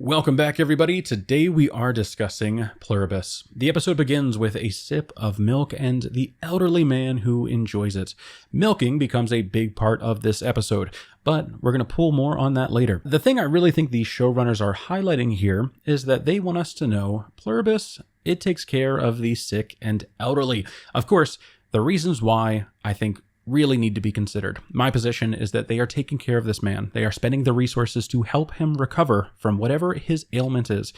Welcome back, everybody. Today we are discussing Pluribus. The episode begins with a sip of milk and the elderly man who enjoys it. Milking becomes a big part of this episode, but we're going to pull more on that later. The thing I really think the showrunners are highlighting here is that they want us to know Pluribus, it takes care of the sick and elderly. Of course, the reasons why I think really need to be considered. My position is that they are taking care of this man. They are spending the resources to help him recover from whatever his ailment is,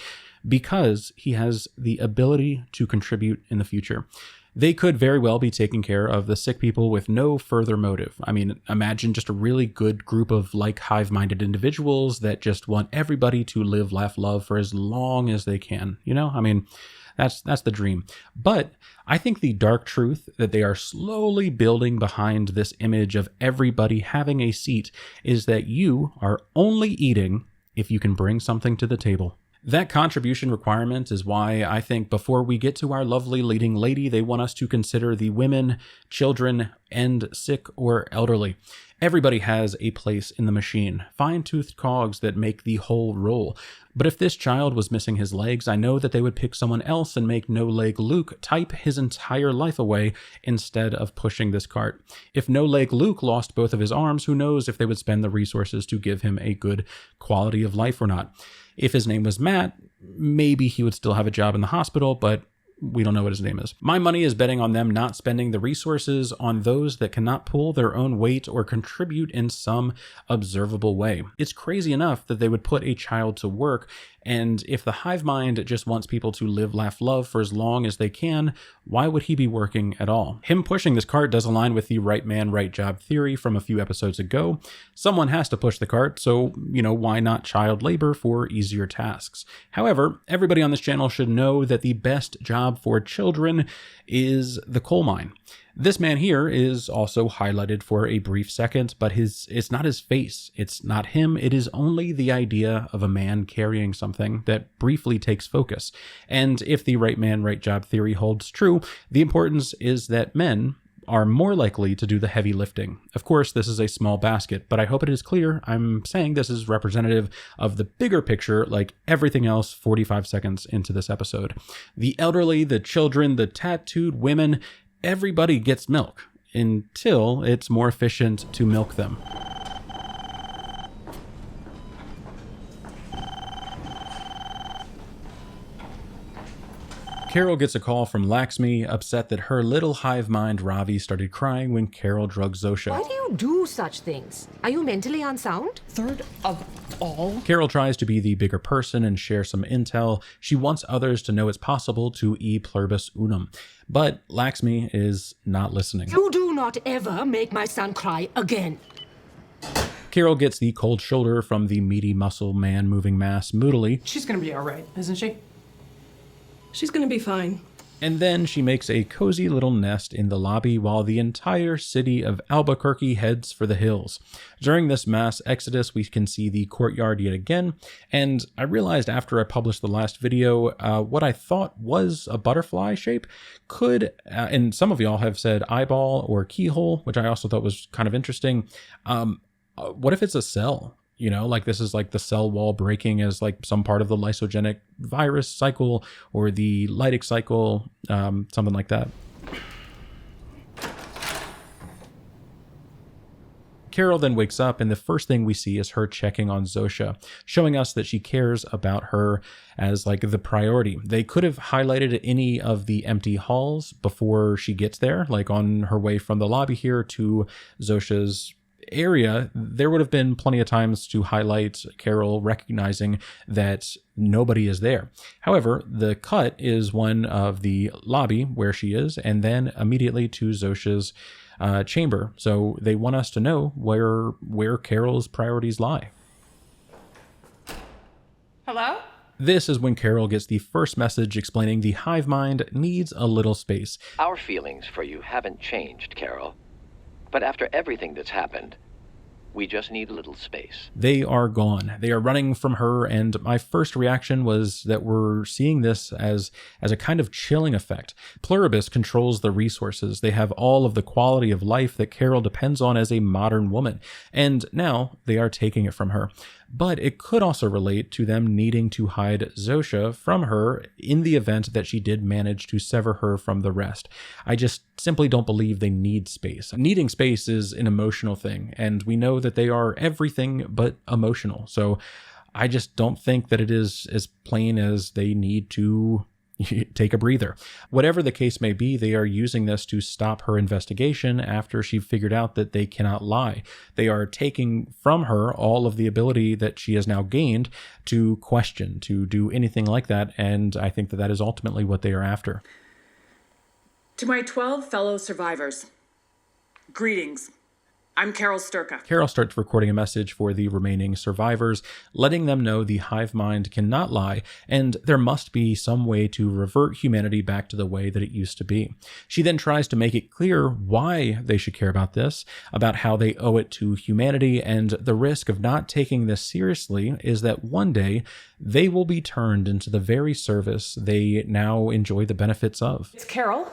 because he has the ability to contribute in the future. They could very well be taking care of the sick people with no further motive. I mean, imagine just a really good group of like hive-minded individuals that just want everybody to live, laugh, love for as long as they can. You know, I mean, that's the dream. But I think the dark truth that they are slowly building behind this image of everybody having a seat is that you are only eating if you can bring something to the table. That contribution requirement is why I think before we get to our lovely leading lady, they want us to consider the women, children, and sick or elderly. Everybody has a place in the machine, fine-toothed cogs that make the whole roll. But if this child was missing his legs, I know that they would pick someone else and make no-leg Luke type his entire life away instead of pushing this cart. If no-leg Luke lost both of his arms, who knows if they would spend the resources to give him a good quality of life or not. If his name was Matt, maybe he would still have a job in the hospital, but we don't know what his name is. My money is betting on them not spending the resources on those that cannot pull their own weight or contribute in some observable way. It's crazy enough that they would put a child to work, and if the hive mind just wants people to live, laugh, love for as long as they can, why would he be working at all? Him pushing this cart does align with the right man, right job theory from a few episodes ago. Someone has to push the cart, so, why not child labor for easier tasks? However, everybody on this channel should know that the best job for children is the coal mine. This man here is also highlighted for a brief second, but it's not his face. It's not him. It is only the idea of a man carrying something that briefly takes focus. And if the right man, right job theory holds true, the importance is that men are more likely to do the heavy lifting. Of course, this is a small basket, but I hope it is clear I'm saying this is representative of the bigger picture, like everything else 45 seconds into this episode. The elderly, the children, the tattooed women, everybody gets milk until it's more efficient to milk them. Carol gets a call from Laxmi, upset that her little hive mind Ravi started crying when Carol drugged Zosha. Why do you do such things? Are you mentally unsound? Third of all? Carol tries to be the bigger person and share some intel. She wants others to know it's possible to e pluribus unum. But Laxmi is not listening. You do not ever make my son cry again. Carol gets the cold shoulder from the meaty muscle man moving mass moodily. She's gonna be all right, isn't she? She's gonna be fine. And then she makes a cozy little nest in the lobby while the entire city of Albuquerque heads for the hills. During this mass exodus, we can see the courtyard yet again, and I realized after I published the last video, what I thought was a butterfly shape could, and some of y'all have said eyeball or keyhole, which I also thought was kind of interesting. What if it's a cell? Like this is like the cell wall breaking as like some part of the lysogenic virus cycle or the lytic cycle, something like that. Carol then wakes up, and the first thing we see is her checking on Zosha, showing us that she cares about her as like the priority. They could have highlighted any of the empty halls before she gets there, like on her way from the lobby here to Zosha's area. There would have been plenty of times to highlight Carol recognizing that nobody is there. However, the cut is one of the lobby where she is, and then immediately to Zosha's chamber. So they want us to know where Carol's priorities lie. Hello? This is when Carol gets the first message explaining the hive mind needs a little space. Our feelings for you haven't changed, Carol. But after everything that's happened, we just need a little space. They are gone. They are running from her, and my first reaction was that we're seeing this as a kind of chilling effect. Pluribus controls the resources. They have all of the quality of life that Carol depends on as a modern woman, and now they are taking it from her. but it could also relate to them needing to hide Zosha from her in the event that she did manage to sever her from the rest. I just simply don't believe they need space. Needing space is an emotional thing, and we know that they are everything but emotional. So I just don't think that it is as plain as they need to take a breather. Whatever the case may be, they are using this to stop her investigation after she figured out that they cannot lie. They are taking from her all of the ability that she has now gained to question, to do anything like that, and I think that that is ultimately what they are after. To my 12 fellow survivors, greetings. I'm Carol Sturka. Carol starts recording a message for the remaining survivors, letting them know the hive mind cannot lie, and there must be some way to revert humanity back to the way that it used to be. She then tries to make it clear why they should care about this, about how they owe it to humanity, and the risk of not taking this seriously is that one day they will be turned into the very service they now enjoy the benefits of. It's Carol.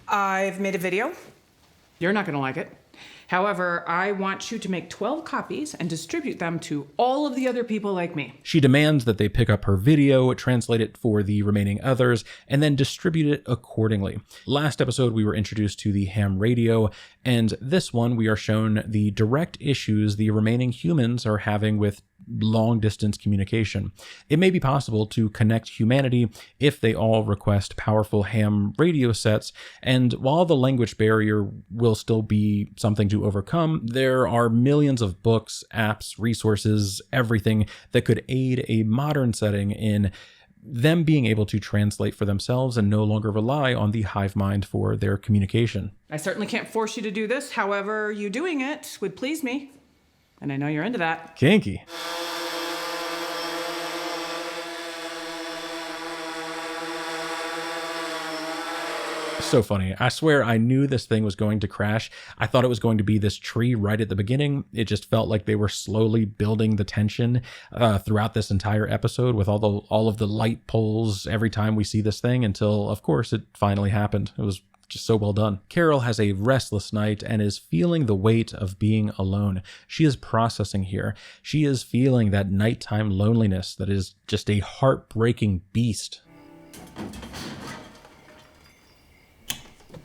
I've made a video. You're not going to like it. However, I want you to make 12 copies and distribute them to all of the other people like me. She demands that they pick up her video, translate it for the remaining others, and then distribute it accordingly. Last episode, we were introduced to the ham radio, and this one we are shown the direct issues the remaining humans are having with long-distance communication. It may be possible to connect humanity if they all request powerful ham radio sets, and while the language barrier will still be something to overcome, there are millions of books, apps, resources, everything that could aid a modern setting in them being able to translate for themselves and no longer rely on the hive mind for their communication. I certainly can't force you to do this. However, you doing it would please me. And I know you're into that. Kinky. So funny. I swear I knew this thing was going to crash. I thought it was going to be this tree right at the beginning. It just felt like they were slowly building the tension throughout this entire episode with all of the light poles every time we see this thing until, of course, it finally happened. It was just so well done. Carol has a restless night and is feeling the weight of being alone. She is processing here. She is feeling that nighttime loneliness that is just a heartbreaking beast.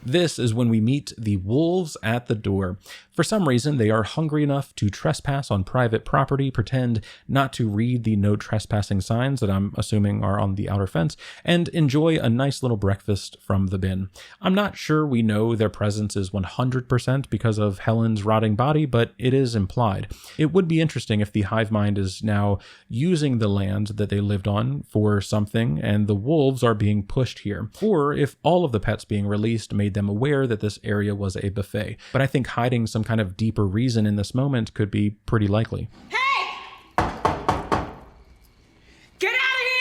This is when we meet the wolves at the door. For some reason, they are hungry enough to trespass on private property, pretend not to read the no trespassing signs that I'm assuming are on the outer fence, and enjoy a nice little breakfast from the bin. I'm not sure we know their presence is 100% because of Helen's rotting body, but it is implied. It would be interesting if the hive mind is now using the land that they lived on for something, and the wolves are being pushed here, or if all of the pets being released made them aware that this area was a buffet. But I think hiding some kind of deeper reason in this moment could be pretty likely. Hey! Get out of here!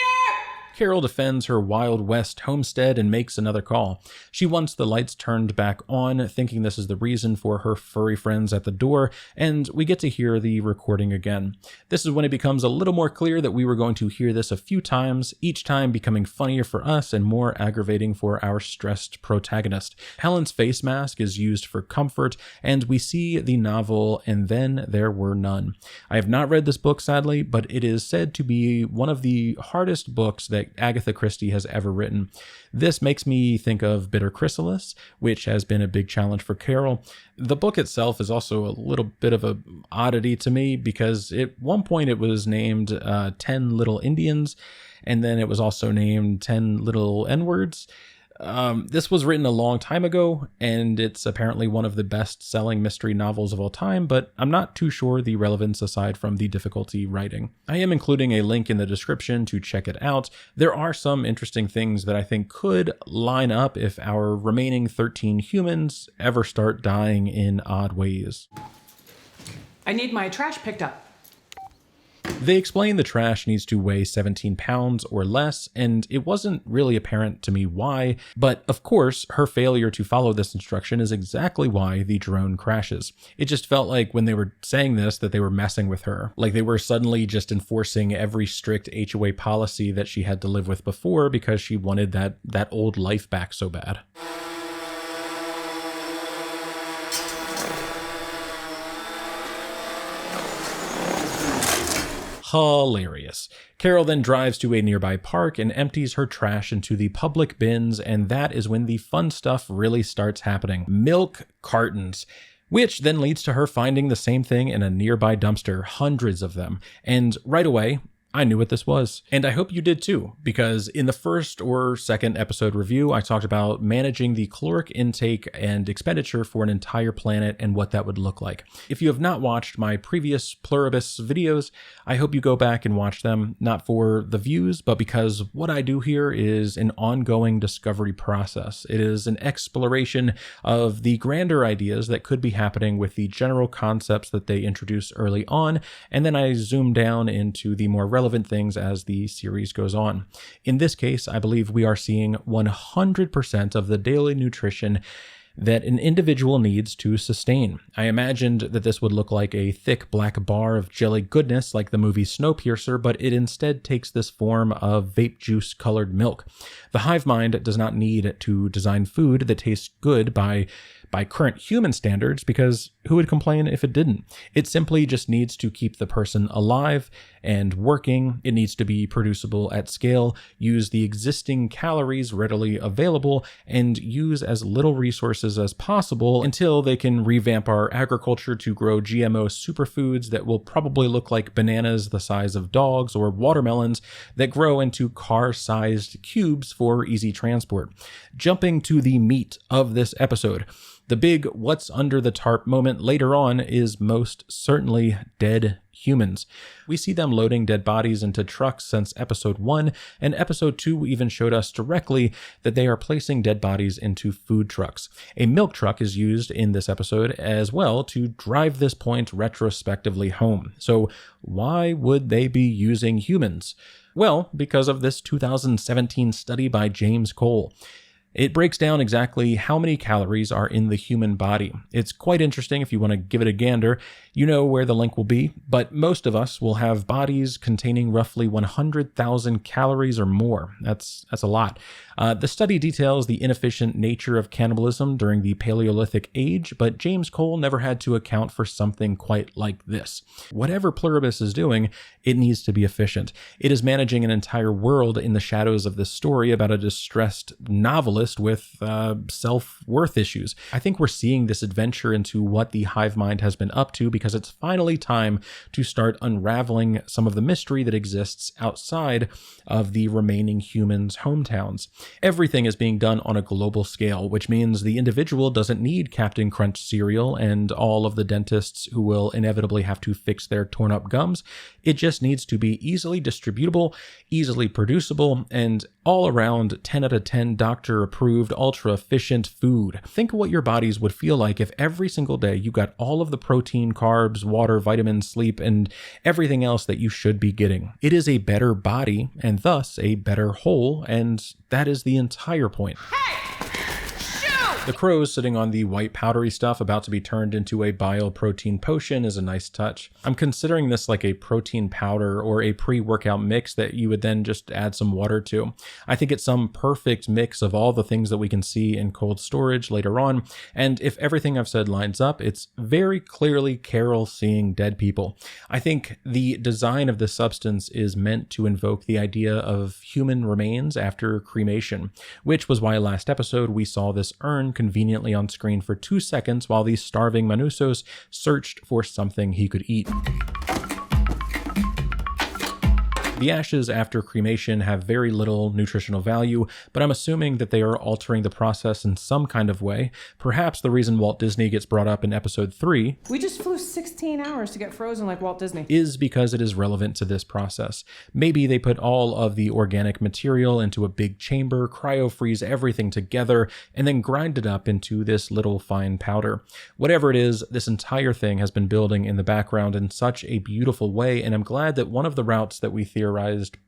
Carol defends her Wild West homestead and makes another call. She wants the lights turned back on, thinking this is the reason for her furry friends at the door, and we get to hear the recording again. This is when it becomes a little more clear that we were going to hear this a few times, each time becoming funnier for us and more aggravating for our stressed protagonist. Helen's face mask is used for comfort, and we see the novel And Then There Were None. I have not read this book, sadly, but it is said to be one of the hardest books that Agatha Christie has ever written. This makes me think of Bitter Chrysalis, which has been a big challenge for Carol. The book itself is also a little bit of an oddity to me because at one point it was named 10 Little Indians, and then it was also named 10 Little N-Words. This was written a long time ago, and it's apparently one of the best-selling mystery novels of all time, but I'm not too sure the relevance aside from the difficulty writing. I am including a link in the description to check it out. There are some interesting things that I think could line up if our remaining 13 humans ever start dying in odd ways. I need my trash picked up. They explain the trash needs to weigh 17 pounds or less, and it wasn't really apparent to me why, but of course, her failure to follow this instruction is exactly why the drone crashes. It just felt like when they were saying this that they were messing with her, like they were suddenly just enforcing every strict HOA policy that she had to live with before because she wanted that old life back so bad. hilarious. Carol then drives to a nearby park and empties her trash into the public bins, and that is when the fun stuff really starts happening. Milk cartons. Which then leads to her finding the same thing in a nearby dumpster, hundreds of them. And right away, I knew what this was. And I hope you did too, because in the first or second episode review, I talked about managing the caloric intake and expenditure for an entire planet and what that would look like. If you have not watched my previous Pluribus videos, I hope you go back and watch them, not for the views, but because what I do here is an ongoing discovery process. It is an exploration of the grander ideas that could be happening with the general concepts that they introduce early on, and then I zoom down into the more relevant things as the series goes on. In this case, I believe we are seeing 100% of the daily nutrition that an individual needs to sustain. I imagined that this would look like a thick black bar of jelly goodness like the movie Snowpiercer, but it instead takes this form of vape juice colored milk. The hive mind does not need to design food that tastes good by current human standards, because who would complain if it didn't? It simply just needs to keep the person alive and working. It needs to be producible at scale, use the existing calories readily available, and use as little resources as possible until they can revamp our agriculture to grow GMO superfoods that will probably look like bananas the size of dogs or watermelons that grow into car-sized cubes for easy transport. Jumping to the meat of this episode, the big what's under the tarp moment later on is most certainly dead humans. We see them loading dead bodies into trucks since episode 1, and episode 2 even showed us directly that they are placing dead bodies into food trucks. A milk truck is used in this episode as well to drive this point retrospectively home. So why would they be using humans? Well, because of this 2017 study by James Cole. It breaks down exactly how many calories are in the human body. It's quite interesting if you want to give it a gander. You know where the link will be, but most of us will have bodies containing roughly 100,000 calories or more. That's a lot. The study details the inefficient nature of cannibalism during the Paleolithic age, but James Cole never had to account for something quite like this. Whatever Pluribus is doing, it needs to be efficient. It is managing an entire world in the shadows of this story about a distressed novelist with self-worth issues. I think we're seeing this adventure into what the hive mind has been up to because it's finally time to start unraveling some of the mystery that exists outside of the remaining humans' hometowns. Everything is being done on a global scale, which means the individual doesn't need Captain Crunch cereal and all of the dentists who will inevitably have to fix their torn up gums. It just needs to be easily distributable, easily producible, and all around 10 out of 10 doctor-approved, ultra-efficient food. Think of what your bodies would feel like if every single day you got all of the protein, carbs, water, vitamins, sleep, and everything else that you should be getting. It is a better body, and thus a better whole, and that is the entire point. The crows sitting on the white powdery stuff about to be turned into a bioprotein potion is a nice touch. I'm considering this like a protein powder or a pre-workout mix that you would then just add some water to. I think it's some perfect mix of all the things that we can see in cold storage later on, and if everything I've said lines up, it's very clearly Carol seeing dead people. I think the design of this substance is meant to invoke the idea of human remains after cremation, which was why last episode we saw this urn conveniently on screen for 2 seconds while the starving Manusos searched for something he could eat. The ashes after cremation have very little nutritional value, but I'm assuming that they are altering the process in some kind of way. Perhaps the reason Walt Disney gets brought up in episode 3 We just flew 16 hours to get frozen like Walt Disney. is because it is relevant to this process. Maybe they put all of the organic material into a big chamber, cryo-freeze everything together, and then grind it up into this little fine powder. Whatever it is, this entire thing has been building in the background in such a beautiful way, and I'm glad that one of the routes that we theorized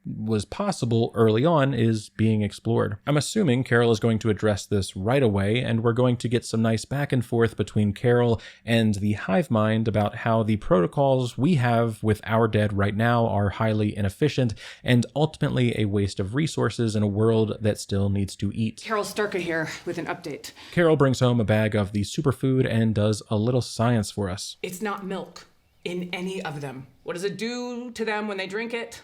was possible early on is being explored. I'm assuming Carol is going to address this right away, and we're going to get some nice back and forth between Carol and the hive mind about how the protocols we have with our dead right now are highly inefficient and ultimately a waste of resources in a world that still needs to eat. Carol Starka here with an update. Carol brings home a bag of the superfood and does a little science for us. It's not milk. in any of them? What does it do to them when they drink it?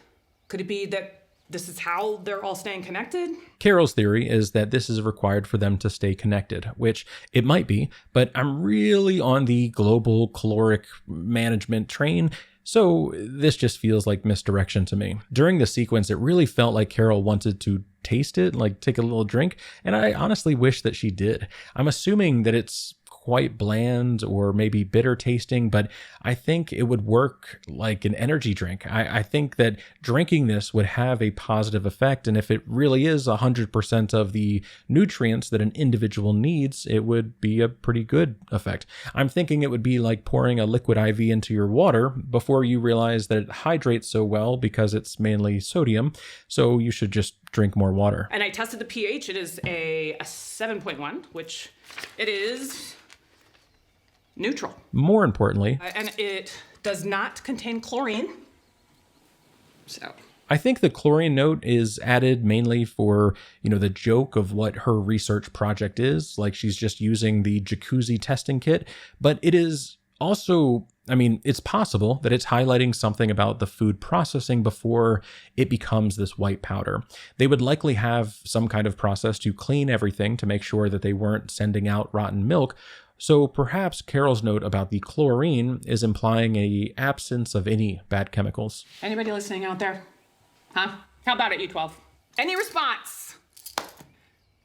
Could it be that this is how they're all staying connected? Carol's theory is that this is required for them to stay connected, which it might be, but I'm really on the global caloric management train, so this just feels like misdirection to me. During the sequence, it really felt like Carol wanted to taste it, like take a little drink, and I honestly wish that she did. I'm assuming that it's quite bland or maybe bitter tasting, but I think it would work like an energy drink. I think that drinking this would have a positive effect, and if it really is 100% of the nutrients that an individual needs, it would be a pretty good effect. I'm thinking it would be like pouring a liquid IV into your water before you realize that it hydrates so well because it's mainly sodium, so you should just drink more water. And I tested the pH. It is a 7.1, which it is neutral. More importantly, And it does not contain chlorine. So I think the chlorine note is added mainly for, the joke of what her research project is, like she's just using the jacuzzi testing kit, but it is also, it's possible that it's highlighting something about the food processing before it becomes this white powder. They would likely have some kind of process to clean everything to make sure that they weren't sending out rotten milk. So perhaps Carol's note about the chlorine is implying an absence of any bad chemicals. anybody listening out there? Huh? How about it, you 12? Any response?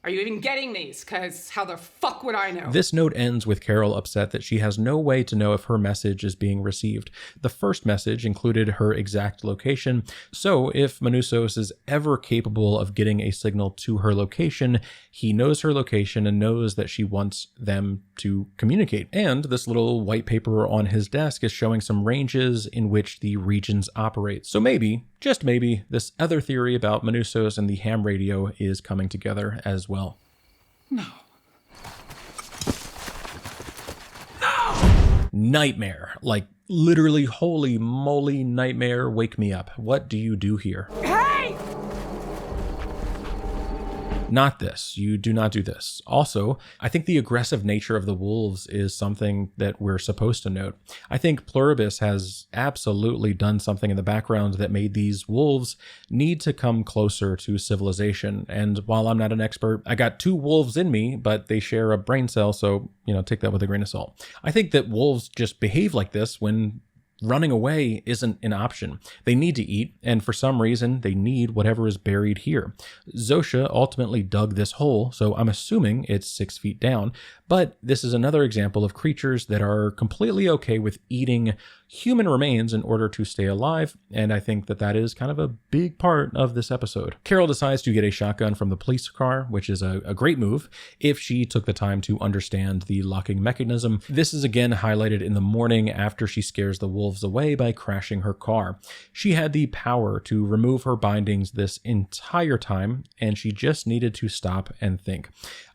Are you even getting these? Because how the fuck would I know? This note ends with Carol upset that she has no way to know if her message is being received. The first message included her exact location, so if Manusos is ever capable of getting a signal to her location, he knows her location and knows that she wants them to communicate. And this little white paper on his desk is showing some ranges in which the regions operate. So maybe, just maybe, this other theory about Manusos and the ham radio is coming together as well. No. Nightmare. Like, literally, holy moly, nightmare, wake me up. What do you do here? Hey! Not this. You do not do this. Also, I think the aggressive nature of the wolves is something that we're supposed to note. I think Pluribus has absolutely done something in the background that made these wolves need to come closer to civilization. And while I'm not an expert, I got 2 wolves in me, but they share a brain cell, so, take that with a grain of salt. I think that wolves just behave like this when running away isn't an option. They need to eat, and for some reason, they need whatever is buried here. Zosha ultimately dug this hole, so I'm assuming it's 6 feet down, but this is another example of creatures that are completely okay with eating human remains in order to stay alive, and I think that that is kind of a big part of this episode. Carol decides to get a shotgun from the police car, which is a great move if she took the time to understand the locking mechanism. This is again highlighted in the morning after she scares the wolves away by crashing her car. She had the power to remove her bindings this entire time, and she just needed to stop and think.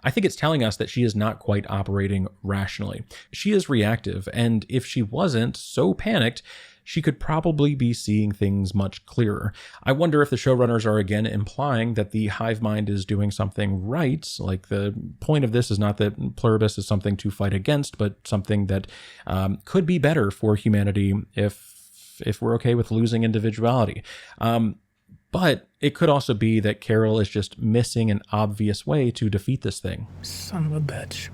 I think it's telling us that she is not quite operating rationally. She is reactive, and if she wasn't so panicked, she could probably be seeing things much clearer. I wonder if the showrunners are again implying that the hive mind is doing something right. Like, the point of this is not that Pluribus is something to fight against, but something that could be better for humanity if we're okay with losing individuality. But it could also be that Carol is just missing an obvious way to defeat this thing. Son of a bitch.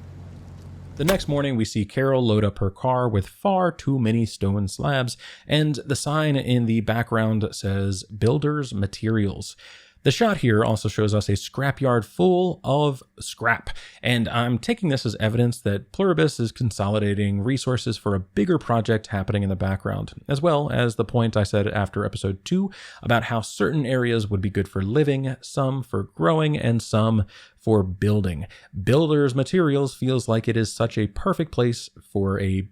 The next morning, we see Carol load up her car with far too many stone slabs, and the sign in the background says Builder's Materials. The shot here also shows us a scrapyard full of scrap, and I'm taking this as evidence that Pluribus is consolidating resources for a bigger project happening in the background, as well as the point I said after episode 2 about how certain areas would be good for living, some for growing, and some for building. Builder's Materials feels like it is such a perfect place for a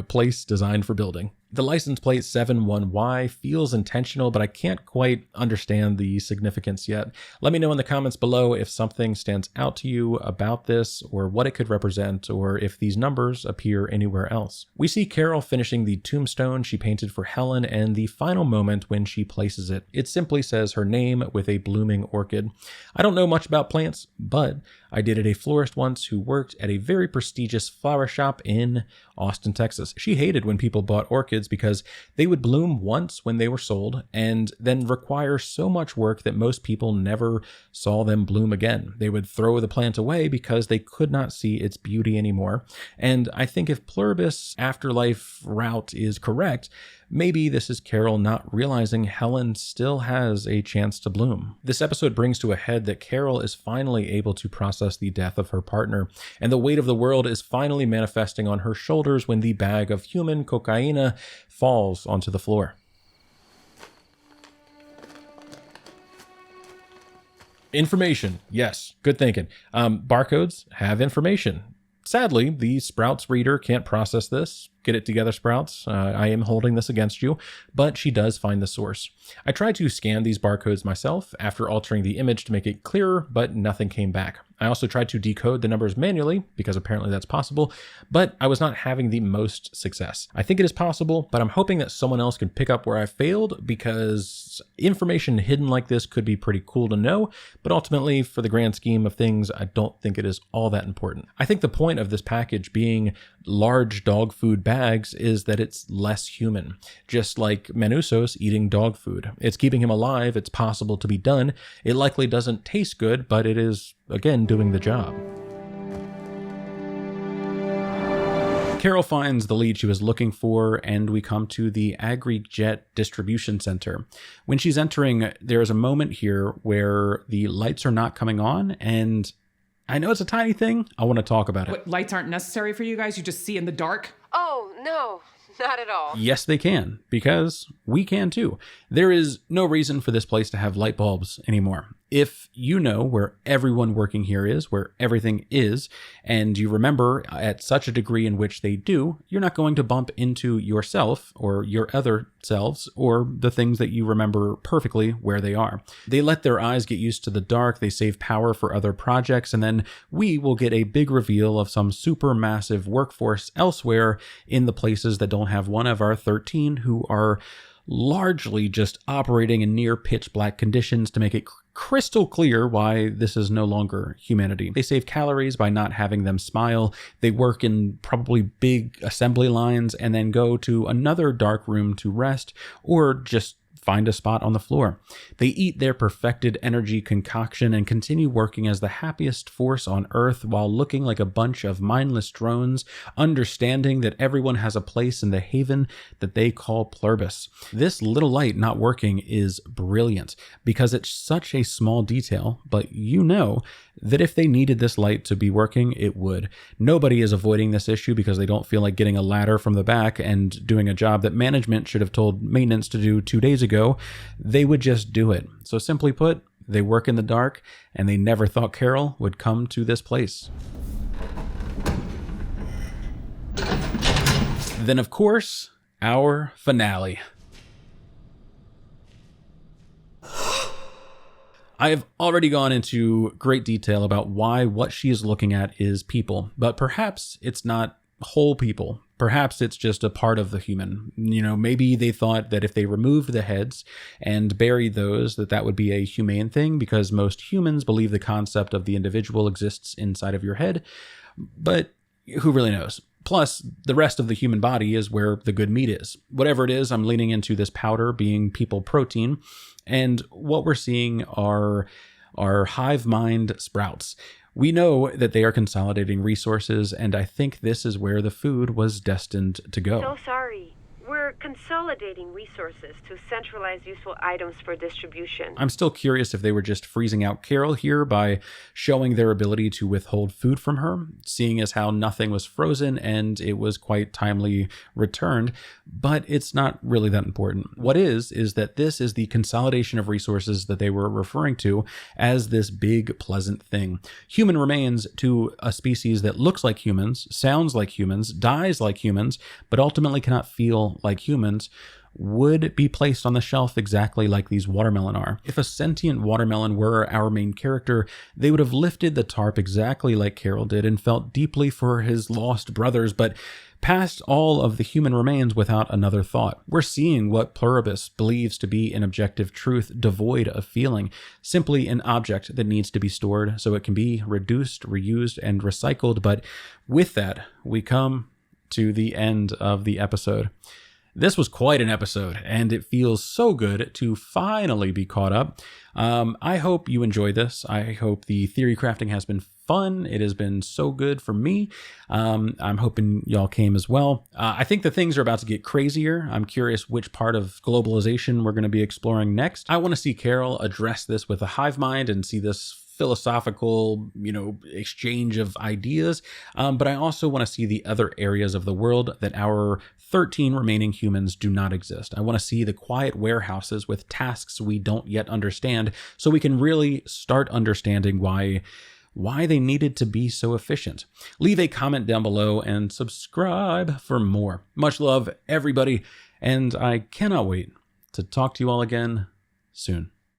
place designed for building. The license plate 71Y feels intentional, but I can't quite understand the significance yet. Let me know in the comments below if something stands out to you about this, or what it could represent, or if these numbers appear anywhere else. We see Carol finishing the tombstone she painted for Helen, and the final moment when she places it. It simply says her name with a blooming orchid. I don't know much about plants, but I dated a florist once who worked at a very prestigious flower shop in Austin, Texas. She hated when people bought orchids because they would bloom once when they were sold and then require so much work that most people never saw them bloom again. They would throw the plant away because they could not see its beauty anymore. And I think if Pluribus' afterlife route is correct, maybe this is Carol not realizing Helen still has a chance to bloom. This episode brings to a head that Carol is finally able to process the death of her partner, and the weight of the world is finally manifesting on her shoulders when the bag of human cocaine falls onto the floor. Information. Yes, good thinking. Barcodes have information. Sadly, the Sprouts reader can't process this. Get it together, Sprouts. I am holding this against you, but she does find the source. I tried to scan these barcodes myself after altering the image to make it clearer, but nothing came back. I also tried to decode the numbers manually, because apparently that's possible, but I was not having the most success. I think it is possible, but I'm hoping that someone else can pick up where I failed, because information hidden like this could be pretty cool to know, but ultimately, for the grand scheme of things, I don't think it is all that important. I think the point of this package being large dog food bags is that it's less human. Just like Manusos eating dog food. It's keeping him alive, it's possible to be done. It likely doesn't taste good, but it is, again, doing the job. Carol finds the lead she was looking for, and we come to the AgriJet distribution center. When she's entering, there is a moment here where the lights are not coming on, and I know it's a tiny thing. I want to talk about it. What, lights aren't necessary for you guys? You just see in the dark? Oh, no, not at all. Yes, they can, because we can too. There is no reason for this place to have light bulbs anymore. If you know where everyone working here is, where everything is, and you remember at such a degree in which they do, you're not going to bump into yourself or your other selves or the things that you remember perfectly where they are. They let their eyes get used to the dark, they save power for other projects, and then we will get a big reveal of some super massive workforce elsewhere in the places that don't have one of our 13 who are largely just operating in near pitch black conditions to make it crystal clear why this is no longer humanity. They save calories by not having them smile. They work in probably big assembly lines and then go to another dark room to rest or just find a spot on the floor. They eat their perfected energy concoction and continue working as the happiest force on Earth while looking like a bunch of mindless drones, understanding that everyone has a place in the haven that they call Pluribus. This little light not working is brilliant because it's such a small detail, but you know that if they needed this light to be working, it would. Nobody is avoiding this issue because they don't feel like getting a ladder from the back and doing a job that management should have told maintenance to do 2 days ago. They would just do it. So simply put, they work in the dark, and they never thought Carol would come to this place. Then, of course, our finale. I have already gone into great detail about why what she is looking at is people, but perhaps it's not whole people. Perhaps it's just a part of the human. You know, maybe they thought that if they removed the heads and buried those, that would be a humane thing because most humans believe the concept of the individual exists inside of your head, but who really knows? Plus, the rest of the human body is where the good meat is. Whatever it is, I'm leaning into this powder being people protein. And what we're seeing are hive mind sprouts. We know that they are consolidating resources, and I think this is where the food was destined to go. So sorry. We're consolidating resources to centralize useful items for distribution. I'm still curious if they were just freezing out Carol here by showing their ability to withhold food from her, seeing as how nothing was frozen and it was quite timely returned, but it's not really that important. What is that this is the consolidation of resources that they were referring to as this big, pleasant thing. Human remains to a species that looks like humans, sounds like humans, dies like humans, but ultimately cannot feel like humans, would be placed on the shelf exactly like these watermelon are. If a sentient watermelon were our main character, they would have lifted the tarp exactly like Carol did and felt deeply for his lost brothers, but past all of the human remains without another thought. We're seeing what Pluribus believes to be an objective truth devoid of feeling, simply an object that needs to be stored so it can be reduced, reused, and recycled. But with that, we come to the end of the episode. This was quite an episode, and it feels so good to finally be caught up. I hope you enjoyed this. I hope the theory crafting has been fun. It has been so good for me. I'm hoping y'all came as well. I think the things are about to get crazier. I'm curious which part of globalization we're going to be exploring next. I want to see Carol address this with a hive mind and see this philosophical, exchange of ideas. But I also want to see the other areas of the world that our 13 remaining humans do not exist. I want to see the quiet warehouses with tasks we don't yet understand, so we can really start understanding why they needed to be so efficient. Leave a comment down below and subscribe for more. Much love, everybody, and I cannot wait to talk to you all again soon.